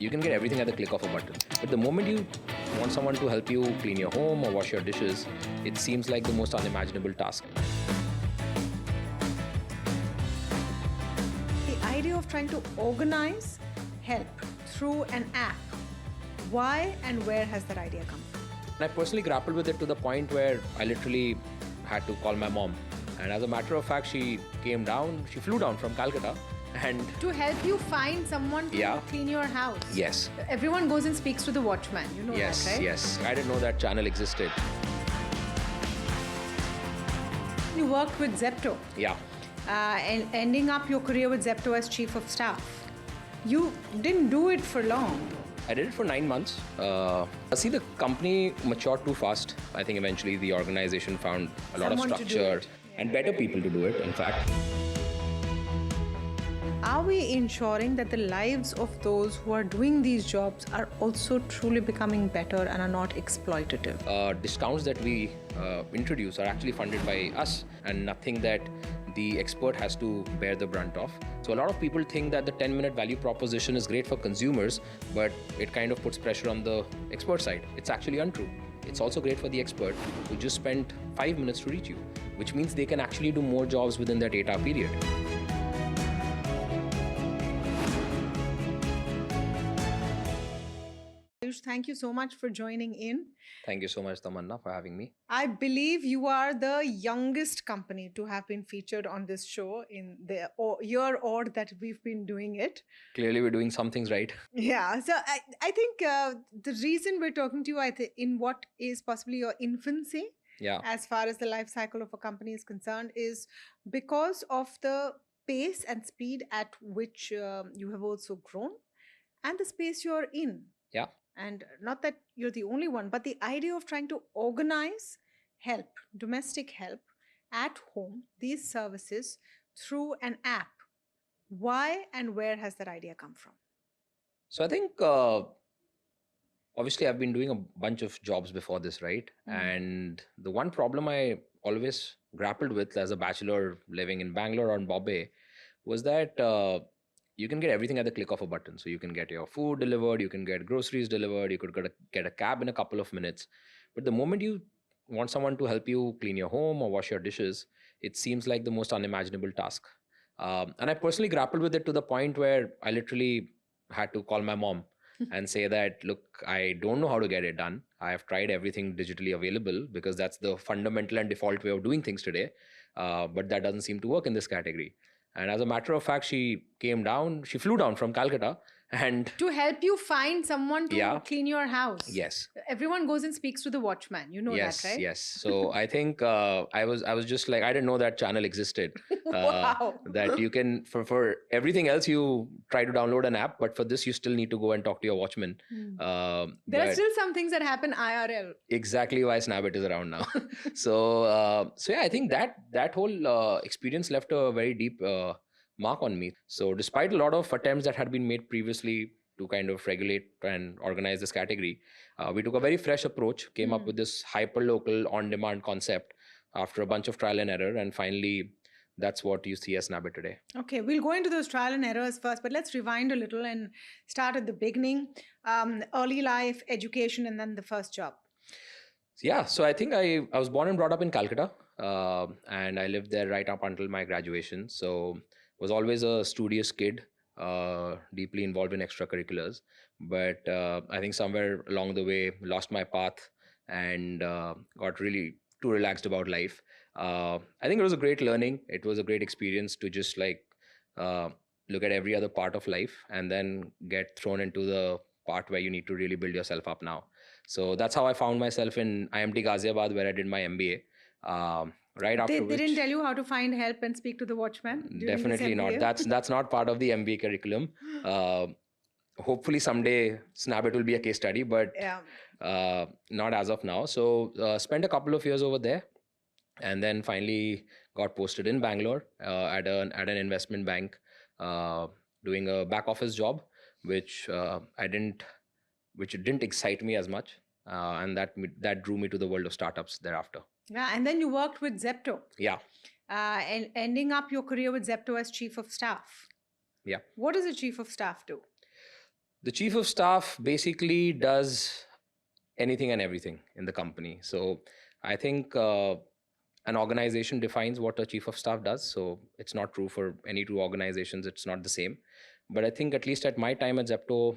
You can get everything at the click of a button. But the moment you want someone to help you clean your home or wash your dishes, it seems like the most unimaginable task. The idea of trying to organize help through an app, why and where has that idea come from? And I personally grappled with it to the point where I literally had to call my mom. And as a matter of fact, she flew down from Calcutta and To help you find someone to Yeah. clean your house. yes, Everyone goes and speaks to the watchman. You know yes, that, right? yes. I didn't know that channel existed. You worked with Zepto. Yeah. And ending up your career with Zepto as chief of staff. You didn't do it for long. I did it for 9 months. See, the company matured too fast. I think eventually the organization found a lot of Someone to do structure it. and better people to do it, in fact. Are we ensuring that the lives of those who are doing these jobs are also truly becoming better and are not exploitative? Discounts that we introduce are actually funded by us and nothing that the expert has to bear the brunt of. So a lot of people think that the 10-minute value proposition is great for consumers, but it kind of puts pressure on the expert side. It's actually untrue. It's also great for the expert who just spent 5 minutes to reach you, which means they can actually do more jobs within that 8-hour period. Aayush, thank you so much for joining in. Thank you so much, Tamanna, for having me. I believe you are the youngest company to have been featured on this show in the year or that we've been doing it. Clearly, we're doing some things right. Yeah, so I think the reason we're talking to you in what is possibly your infancy Yeah. as far as the life cycle of a company is concerned is because of the pace and speed at which you have also grown and the space you're in. Yeah. And not that you're the only one, but the idea of trying to organize help, domestic help at home, these services through an app. Why and where has that idea come from? So I think obviously I've been doing a bunch of jobs before this, right? And the one problem I always grappled with as a bachelor living in Bangalore or in Bombay was that you can get everything at the click of a button. So you can get your food delivered, you can get groceries delivered, you could get a cab in a couple of minutes. But the moment you want someone to help you clean your home or wash your dishes, it seems like the most unimaginable task. And I personally grappled with it to the point where I literally had to call my mom and say that, look, I don't know how to get it done. I have tried everything digitally available because that's the fundamental and default way of doing things today. But that doesn't seem to work in this category. And as a matter of fact, she flew down from Calcutta and To help you find someone to Yeah. clean your house. yes, Everyone goes and speaks to the watchman. You know yes, that, right? yes. So I think I was just like, I didn't know that channel existed. Wow. That you can, for everything else, you try to download an app, but for this, you still need to go and talk to your watchman. There are But still some things that happen IRL. exactly why Snabit is around now. So yeah, I think that whole experience left a very deep mark on me. So despite a lot of attempts that had been made previously to kind of regulate and organize this category, we took a very fresh approach, came up with this hyperlocal on-demand concept after a bunch of trial and error, and finally that's what you see as Snabbit today. Okay, we'll go into those trial and errors first, but let's rewind a little and start at the beginning. Early life, education, and then the first job. Yeah, so I think I was born and brought up in Calcutta, and I lived there right up until my graduation. So was always a studious kid, deeply involved in extracurriculars. But I think somewhere along the way, lost my path and got really too relaxed about life. I think it was a great learning. It was a great experience to just like look at every other part of life and then get thrown into the part where you need to really build yourself up now. So that's how I found myself in IMT Ghaziabad, where I did my MBA. Right after They didn't which, tell you how to find help and speak to the watchman? during this definitely not. MBA? That's not part of the MBA curriculum. Hopefully someday Snabbit will be a case study, but Yeah. not as of now. So spent a couple of years over there, and then finally got posted in Bangalore at an investment bank, doing a back office job, which didn't excite me as much, and that drew me to the world of startups thereafter. Yeah, and then you worked with Zepto. Yeah. And ending up your career with Zepto as chief of staff. Yeah. What does a chief of staff do? The chief of staff basically does anything and everything in the company. So I think an organization defines what a chief of staff does. So it's not true for any two organizations. It's not the same. But I think at least at my time at Zepto,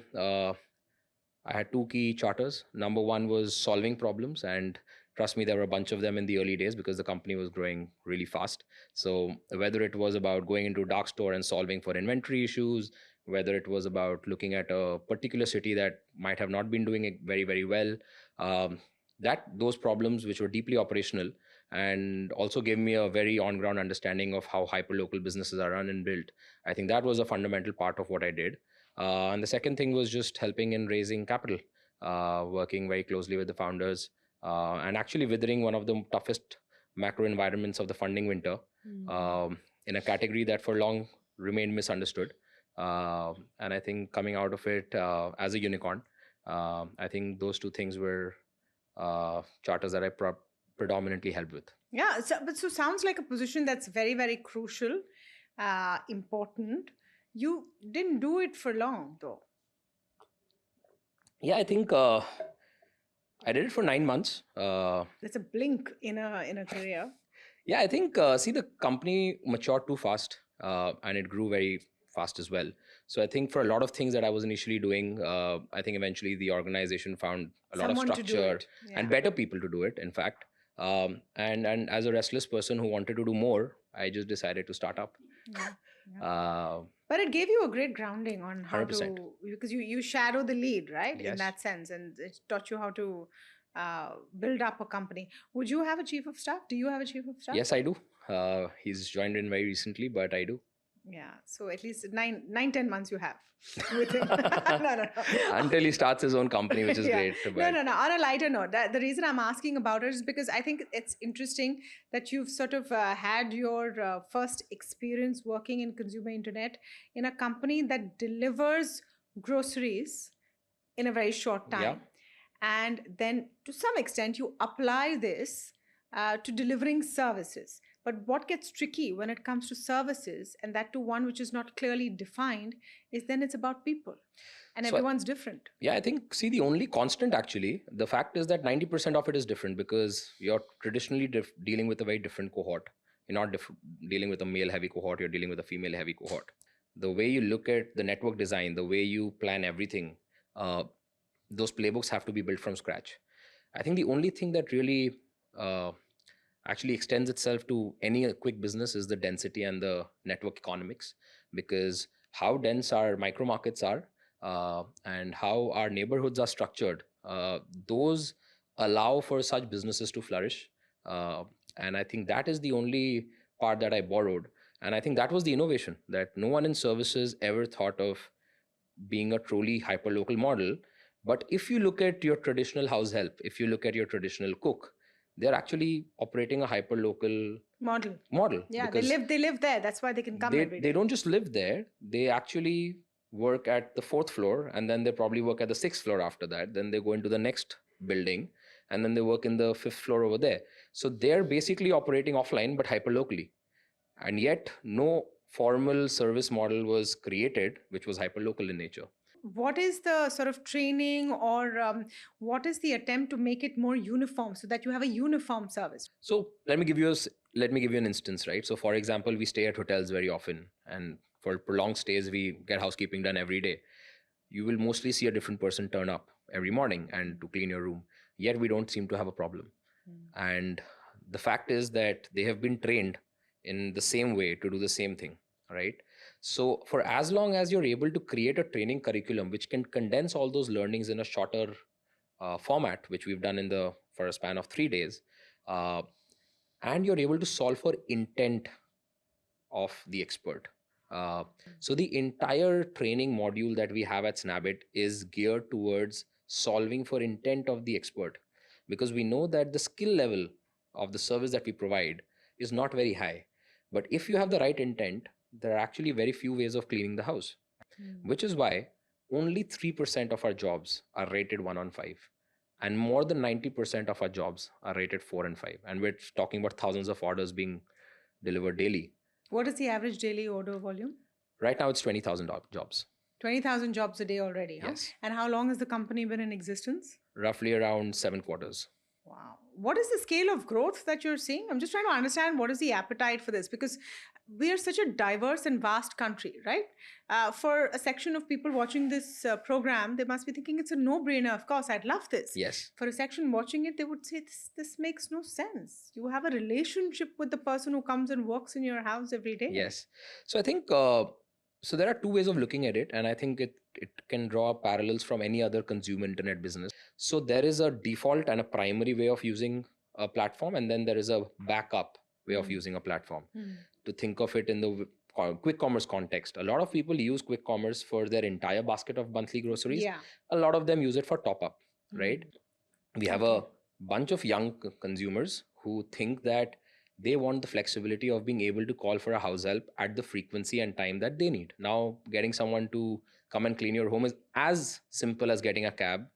I had two key charters. Number one was solving problems, and trust me, there were a bunch of them in the early days because the company was growing really fast. So whether it was about going into a dark store and solving for inventory issues, whether it was about looking at a particular city that might have not been doing it very, very well, um, that those problems which were deeply operational and also gave me a very on-ground understanding of how hyperlocal businesses are run and built. I think that was a fundamental part of what I did. And the second thing was just helping in raising capital, working very closely with the founders, and actually withering one of the toughest macro environments of the funding winter, in a category that for long remained misunderstood. And I think coming out of it as a unicorn, I think those two things were charters that I predominantly helped with. Yeah, so sounds like a position that's very, very crucial, important. You didn't do it for long, though. Yeah, I think I did it for 9 months. That's a blink in a career. Yeah, I think see, the company matured too fast, and it grew very fast as well. So I think for a lot of things that I was initially doing, I think eventually the organization found a lot of Someone to do structure it. and Yeah. better people to do it. In fact, and as a restless person who wanted to do more, I just decided to start up. Yeah. Uh, But it gave you a great grounding on how 100%. to, because you shadow the lead, right? In Yes. that sense, and it taught you how to build up a company. Would you have a chief of staff? Do you have a chief of staff? Yes, I do. He's joined in very recently, but I do. Yeah. So at least 10 months you have with him. No. Until he starts his own company, which is Yeah. great. No. But On a lighter note, the reason I'm asking about it is because I think it's interesting that you've sort of had your first experience working in consumer internet in a company that delivers groceries in a very short time. Yeah. And then to some extent, you apply this to delivering services. But what gets tricky when it comes to services, and that to one which is not clearly defined, is then it's about people. And So everyone's different. yeah, I think, see, the only constant actually, the fact is that 90% of it is different because you're traditionally dealing with a very different cohort. You're not dealing with a male heavy cohort, you're dealing with a female heavy cohort. The way you look at the network design, the way you plan everything, those playbooks have to be built from scratch. I think the only thing that really actually extends itself to any quick business is the density and the network economics, because how dense our micro markets are, and how our neighborhoods are structured, those allow for such businesses to flourish. And I think that is the only part that I borrowed. And I think that was the innovation that no one in services ever thought of being a truly hyperlocal model. But if you look at your traditional house help, if you look at your traditional cook, they're actually operating a hyperlocal model. Yeah, because they live there. That's why they can come every day. they don't just live there, they actually work at the 4th floor, and then they probably work at the 6th floor after that. Then they go into the next building, and then they work in the 5th floor over there. So they're basically operating offline but hyperlocally. And yet no formal service model was created which was hyperlocal in nature. What is the sort of training, or what is the attempt to make it more uniform so that you have a uniform service? So let me give you an instance, right? So for example, we stay at hotels very often, and for prolonged stays we get housekeeping done every day. You will mostly see a different person turn up every morning and to clean your room, yet we don't seem to have a problem. And the fact is that they have been trained in the same way to do the same thing, right? So for as long as you're able to create a training curriculum which can condense all those learnings in a shorter format, which we've done for a span of 3 days, uh, and you're able to solve for intent of the expert. So the entire training module that we have at Snabit is geared towards solving for intent of the expert, because we know that the skill level of the service that we provide is not very high. But if you have the right intent, there are actually very few ways of cleaning the house, which is why only 3% of our jobs are rated 1 on 5. And more than 90% of our jobs are rated 4 and 5. And we're talking about thousands of orders being delivered daily. What is the average daily order volume? Right now, it's 20,000 jobs. 20,000 jobs a day already, huh? Yes. And how long has the company been in existence? Roughly around 7 quarters. Wow. What is the scale of growth that you're seeing? I'm just trying to understand what is the appetite for this, because we are such a diverse and vast country, right? For a section of people watching this program, they must be thinking it's a no-brainer. Of course, I'd love this. Yes. For a section watching it, they would say this makes no sense. You have a relationship with the person who comes and works in your house every day. Yes. So I think so there are two ways of looking at it, and I think it can draw parallels from any other consumer internet business. So there is a default and a primary way of using a platform, and then there is a backup way of using a platform. To think of it in the quick commerce context, a lot of people use quick commerce for their entire basket of monthly groceries. Yeah. A lot of them use it for top up, right? We have Okay. a bunch of young consumers who think that they want the flexibility of being able to call for a house help at the frequency and time that they need. Now, getting someone to come and clean your home is as simple as getting a cab,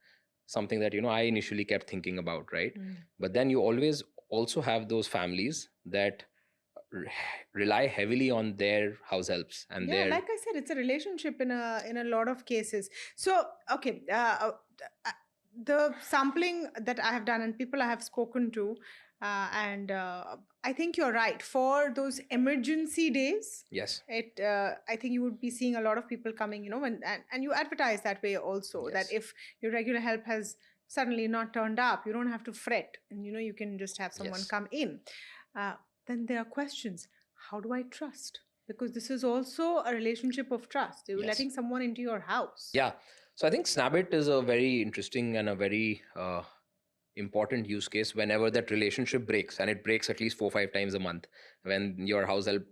something that, I initially kept thinking about, right? But then you always also have those families that rely heavily on their house helps and Yeah, their like I said, it's a relationship in a lot of cases. So, okay, the sampling that I have done and people I have spoken to, and I think you're right. For those emergency days, yes, I think you would be seeing a lot of people coming, and you advertise that way also, Yes. that if your regular help has suddenly not turned up, you don't have to fret, and you can just have someone Yes. come in. Then there are questions. How do I trust? Because this is also a relationship of trust. You're Yes. letting someone into your house. Yeah. So I think Snabbit is a very interesting and a very important use case whenever that relationship breaks, and it breaks at least 4 or 5 times a month when your house help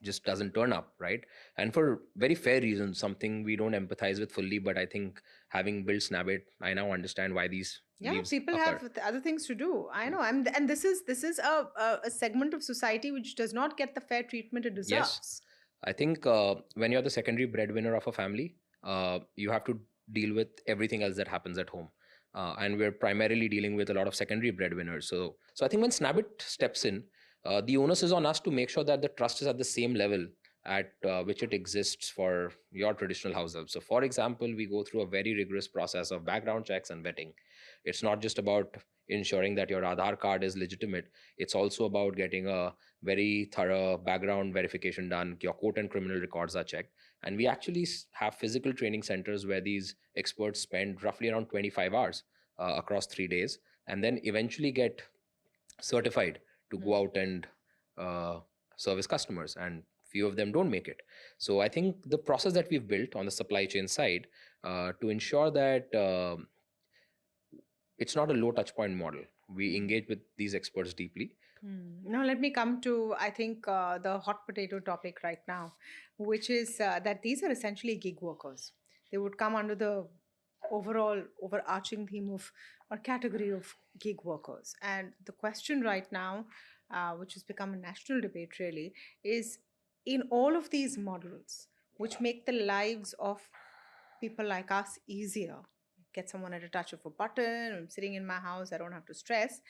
just doesn't turn up, right? And for very fair reasons, something we don't empathize with fully, but I think having built Snabbit, I now understand why these Yeah, leaves people occur. have other things to do. I know. And this is a segment of society which does not get the fair treatment it deserves. Yes. I think when you're the secondary breadwinner of a family, you have to deal with everything else that happens at home. And we're primarily dealing with a lot of secondary breadwinners. So I think when Snabbit steps in, the onus is on us to make sure that the trust is at the same level at which it exists for your traditional house help. So, for example, we go through a very rigorous process of background checks and vetting. It's not just about ensuring that your Aadhaar card is legitimate. It's also about getting a very thorough background verification done. Your court and criminal records are checked. And we actually have physical training centers where these experts spend roughly around 25 hours across 3 days, and then eventually get certified to go out and service customers. And few of them don't make it. So I think the process that we've built on the supply chain side to ensure that it's not a low touch point model. We engage with these experts deeply. Now, let me come to, I think, the hot potato topic right now, which is that these are essentially gig workers. They would come under the overall overarching theme of or category of gig workers. And the question right now, which has become a national debate really, is in all of these models, which make the lives of people like us easier, get someone at a touch of a button, I'm sitting in my house, I don't have to stress.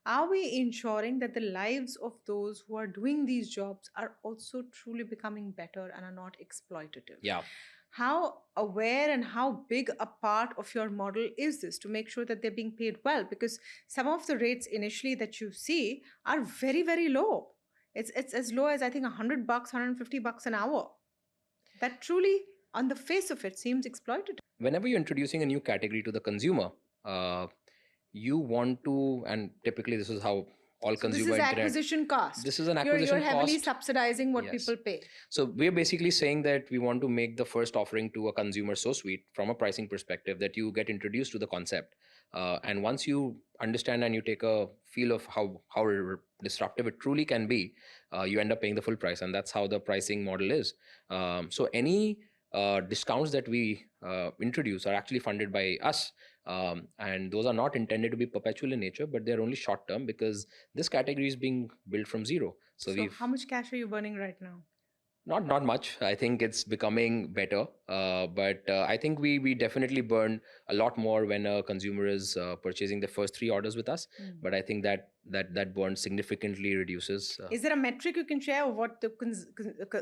Are we ensuring that the lives of those who are doing these jobs are also truly becoming better and are not exploitative? Yeah. How aware and how big a part of your model is this to make sure that they're being paid well? Because some of the rates initially that you see are very, very low. It's as low as I think $100, $150 an hour. That truly, on the face of it, seems exploitative. Whenever you're introducing a new category to the consumer, you want to, and typically this is how all So this consumer is internet. acquisition cost. This is an acquisition You're heavily cost. subsidizing what Yes. people pay. So we're basically saying that we want to make the first offering to a consumer so sweet from a pricing perspective that you get introduced to the concept. And once you understand and you take a feel of how disruptive it truly can be, you end up paying the full price. And that's how the pricing model is. So any discounts that we introduce are actually funded by us. And those are not intended to be perpetual in nature, but they're only short term because this category is being built from zero. So So how much cash are you burning right now? Not much. I think it's becoming better, but I think we definitely burn a lot more when a consumer is purchasing the first three orders with us. Mm. But I think that burn significantly reduces. Is there a metric you can share of what the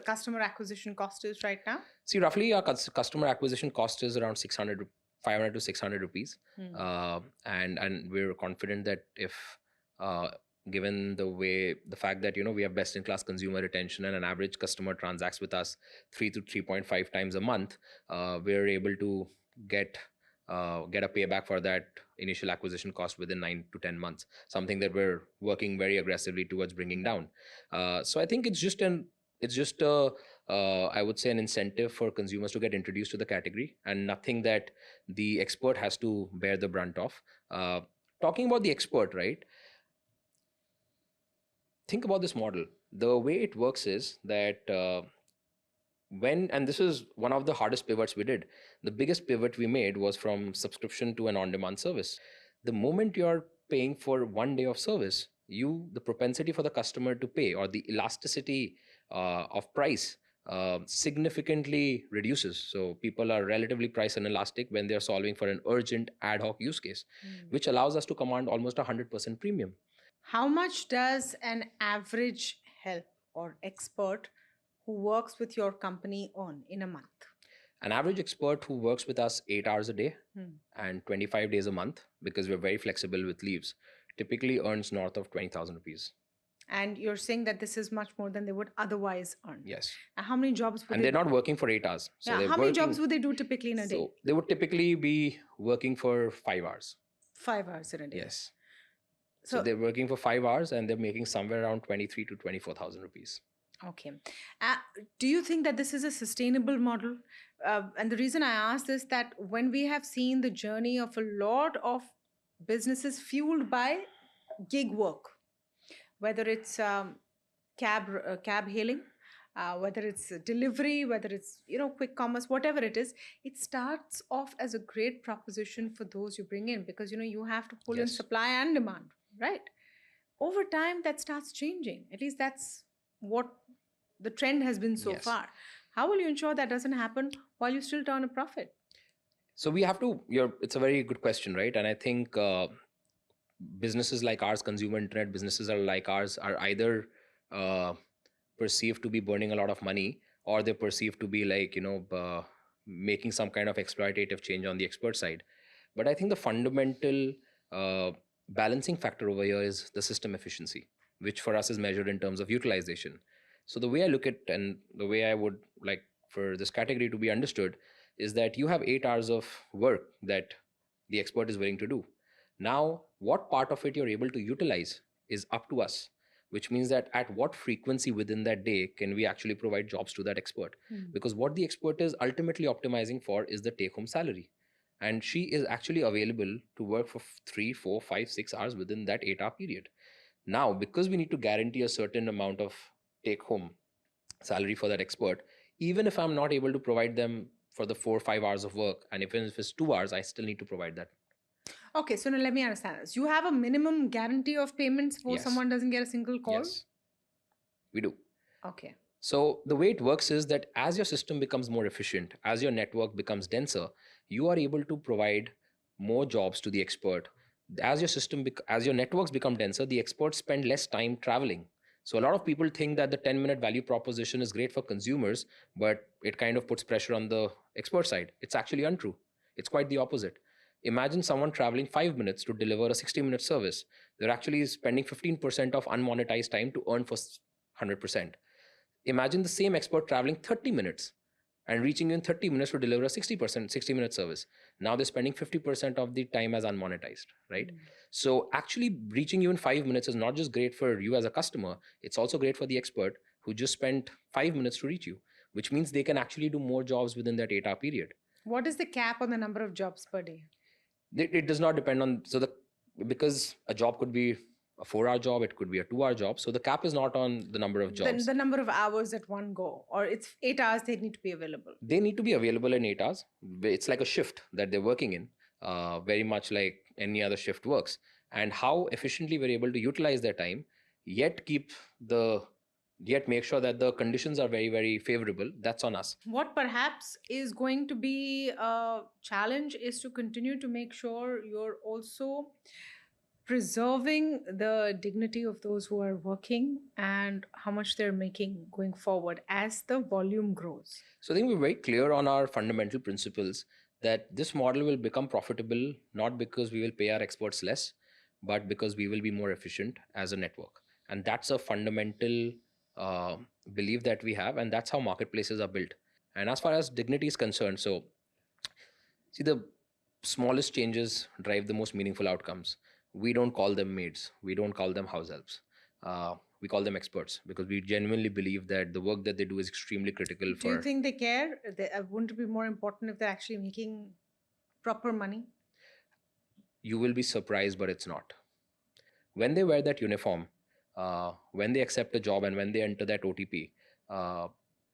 customer acquisition cost is right now? See, roughly our customer acquisition cost is around 500 to 600 rupees, Hmm. and we're confident that if uh, given the fact that we have best in class consumer retention and an average customer transacts with us 3 to 3.5 times a month, we're able to get get a payback for that initial acquisition cost within 9 to 10 months, something that we're working very aggressively towards bringing down. So I think it's just a I would say an incentive for consumers to get introduced to the category, and nothing that the expert has to bear the brunt of. Talking about the expert, right? Think about this model. The way it works is that and this is one of the hardest pivots we did. The biggest pivot we made was from subscription to an on-demand service. The moment you're paying for 1 day of service, the propensity for the customer to pay, or the elasticity of price, significantly reduces. So people are relatively price inelastic when they're solving for an urgent ad hoc use case, which allows us to command almost 100% premium. How much does an average help or expert who works with your company earn in a month? An average expert who works with us 8 hours a day Hmm. and 25 days a month, because we're very flexible with leaves, typically earns north of 20,000 rupees. And you're saying that this is much more than they would otherwise earn. Yes. And how many jobs would And they they're do? not working for 8 hours. So Yeah, they're how many working. jobs would they do typically in a day? So they would typically be working for 5 hours. 5 hours in a day. Yes. So they're working for 5 hours and they're making somewhere around 23 to 24,000 rupees. Okay. Do you think that this is a sustainable model? And the reason I ask this, that when we have seen the journey of a lot of businesses fueled by gig work, whether it's cab hailing, whether it's delivery, whether it's quick commerce, whatever it is, it starts off as a great proposition for those you bring in, because you have to pull in Yes. supply and demand, right? Over time, that starts changing. At least that's what the trend has been so Yes. far. How will you ensure that doesn't happen while you still turn a profit? So we have to. It's a very good question, right? And I think businesses like ours, consumer internet businesses are like ours, are either uh, perceived to be burning a lot of money, or they're perceived to be like making some kind of exploitative change on the expert side. But I think the fundamental uh, balancing factor over here is the system efficiency, which for us is measured in terms of utilization. So the way I look at, and the way I would like for this category to be understood, is that you have 8 hours of work that the expert is willing to do. Now, what part of it you're able to utilize is up to us, which means that at what frequency within that day can we actually provide jobs to that expert? Because what the expert is ultimately optimizing for is the take home salary. And she is actually available to work for 3, 4, 5, 6 hours within that 8 hour period. Now, because we need to guarantee a certain amount of take home salary for that expert, even if I'm not able to provide them for the 4 or 5 hours of work, and even if it's 2 hours, I still need to provide that. Okay, so now let me understand this. You have a minimum guarantee of payments for Yes. someone doesn't get a single call? Yes, we do. Okay. So the way it works is that as your system becomes more efficient, as your network becomes denser, you are able to provide more jobs to the expert. As as your networks become denser, the experts spend less time traveling. So a lot of people think that the 10-minute value proposition is great for consumers, but it kind of puts pressure on the expert side. It's actually untrue. It's quite the opposite. Imagine someone traveling 5 minutes to deliver a 60-minute service. They're actually spending 15% of unmonetized time to earn for 100%. Imagine the same expert traveling 30 minutes and reaching you in 30 minutes to deliver a 60-minute service. Now they're spending 50% of the time as unmonetized, right? So actually reaching you in 5 minutes is not just great for you as a customer, it's also great for the expert who just spent 5 minutes to reach you, which means they can actually do more jobs within that 8 hour period. What is the cap on the number of jobs per day? It does not depend on, because a job could be a 4 hour job, it could be a 2 hour job. So the cap is not on the number of jobs. The number of hours at one go, or it's 8 hours they need to be available? They need to be available in 8 hours. It's like a shift that they're working in, very much like any other shift works. And how efficiently we're able to utilize their time, yet keep the yet make sure that the conditions are very, very favorable. That's on us. What perhaps is going to be a challenge is to continue to make sure you're also preserving the dignity of those who are working and how much they're making going forward as the volume grows. So I think we're very clear on our fundamental principles that this model will become profitable not because we will pay our experts less, but because we will be more efficient as a network. And that's a fundamental uh, belief that we have, and that's how marketplaces are built. And as far as dignity is concerned, so see, the smallest changes drive the most meaningful outcomes. We don't call them maids, we don't call them house helps. We call them experts because we genuinely believe that the work that they do is extremely critical Do you for. think they care? Wouldn't it be more important if they're actually making proper money? You will be surprised, but it's not. When they wear that uniform, when they accept a job, and when they enter that OTP, uh,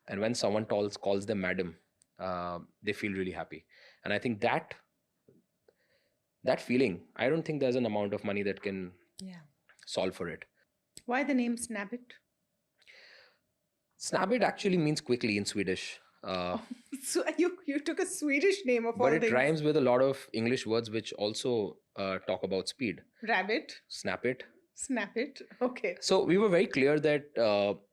and when someone calls them madam, they feel really happy. And I think that feeling, I don't think there's an amount of money that can Yeah. solve for it. Why the name Snabbit? Snabit actually means quickly in Swedish. So you took a Swedish name of But all it things. rhymes with a lot of English words which also talk about speed. Rabbit, Snap it. snap it. Okay. So we were very clear that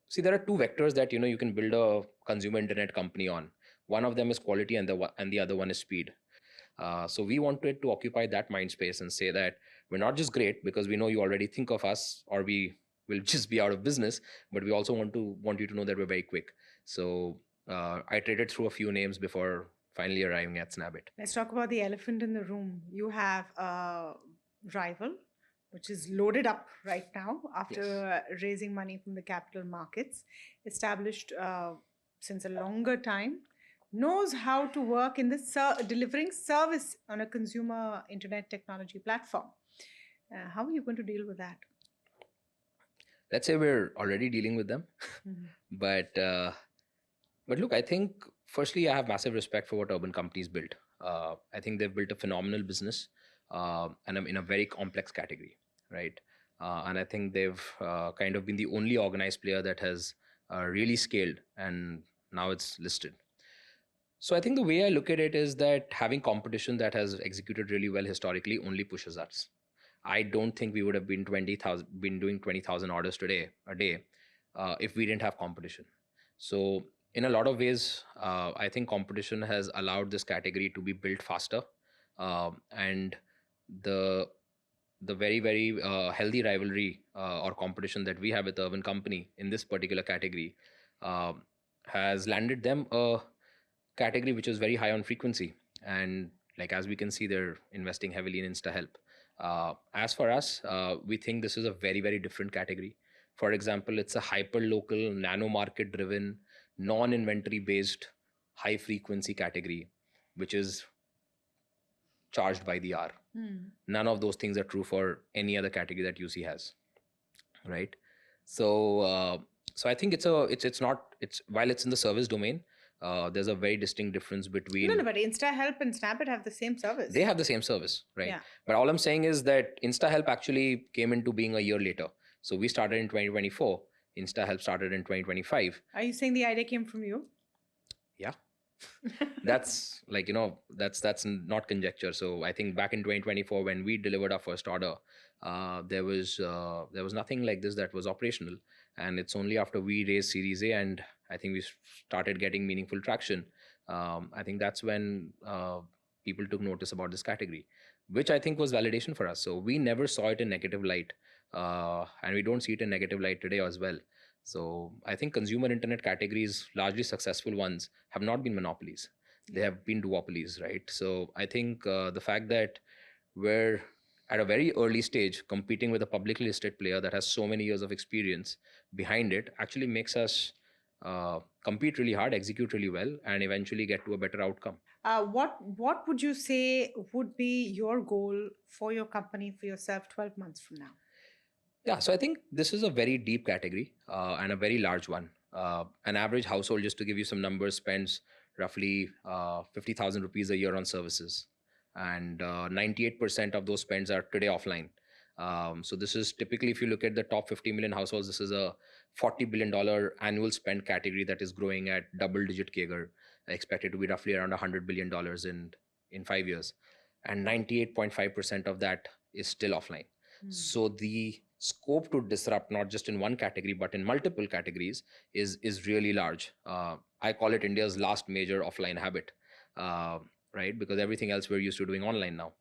see, there are two vectors that you can build a consumer internet company on. One of them is quality, and the other one is speed. So we wanted to occupy that mind space and say that we're not just great because we know you already think of us, or we will just be out of business, but we also want you to know that we're very quick. So I traded through a few names before finally arriving at Snabbit. Let's talk about the elephant in the room. You have a rival, which is loaded up right now after raising money from the capital markets, established since a longer time, knows how to work in the delivering service on a consumer internet technology platform. How are you going to deal with that? Let's say we're already dealing with them, Mhm. but look, I think firstly I have massive respect for what urban companies built. I think they've built a phenomenal business, and I'm in a very complex category, right? And I think they've kind of been the only organized player that has really scaled, and now it's listed. So I think the way I look at it is that having competition that has executed really well historically only pushes us. I don't think we would have been doing 20,000 orders today a day if we didn't have competition. So in a lot of ways, I think competition has allowed this category to be built faster, and the the very, very healthy rivalry or competition that we have with Urban Company in this particular category uh, has landed them a category which is very high on frequency. And like as we can see, they're investing heavily in InstaHelp. As for us, we think this is a very, very different category. For example, it's a hyper local, nano market driven, non inventory based, high frequency category, which is charged by the hour. None of those things are true for any other category that UC has, right? So I think it's not, it's while it's in the service domain, there's a very distinct difference between. No, no, but InstaHelp and Snabbit have the same service. They have the same service, right? Yeah. But all I'm saying is that InstaHelp actually came into being a year later. So we started in 2024. InstaHelp started in 2025. Are you saying the idea came from you? Yeah. That's like, that's not conjecture. So I think back in 2024 when we delivered our first order, there was nothing like this that was operational. And it's only after we raised Series A and I think we started getting meaningful traction, I think that's when people took notice about this category, which I think was validation for us. So we never saw it in negative light, and we don't see it in negative light today as well. So I think consumer internet categories, largely successful ones, have not been monopolies. They have been duopolies, right? So I think the fact that we're at a very early stage competing with a publicly listed player that has so many years of experience behind it actually makes us compete really hard, execute really well, and eventually get to a better outcome. What would you say would be your goal for your company, for yourself, 12 months from now? Yeah, so I think this is a very deep category and a very large one. An average household, just to give you some numbers, spends roughly 50,000 rupees a year on services, and 98% of those spends are today offline. So this is typically, if you look at the top 50 million households, this is a $40 billion annual spend category that is growing at double-digit CAGR, expected to be roughly around $100 billion in 5 years. And 98.5% of that is still offline. So the scope to disrupt, not just in one category, but in multiple categories, is really large. I call it India's last major offline habit, right? Because everything else we're used to doing online now.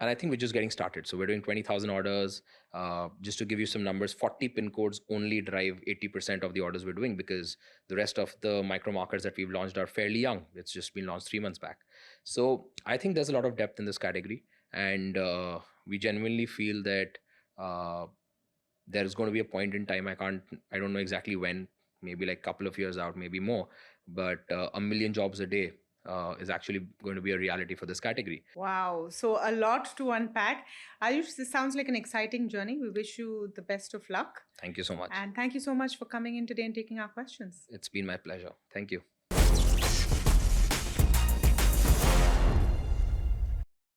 And I think we're just getting started. So we're doing 20,000 orders. Just to give you some numbers, 40 pin codes only drive 80% of the orders we're doing, because the rest of the micro markets that we've launched are fairly young. It's just been launched 3 months back. So I think there's a lot of depth in this category. And we genuinely feel that there's going to be a point in time, I don't know exactly when, maybe like a couple of years out, maybe more, but 1 million jobs a day is actually going to be a reality for this category. Wow. So a lot to unpack. Ayush, this sounds like an exciting journey. We wish you the best of luck. Thank you so much. And thank you so much for coming in today and taking our questions. It's been my pleasure. Thank you.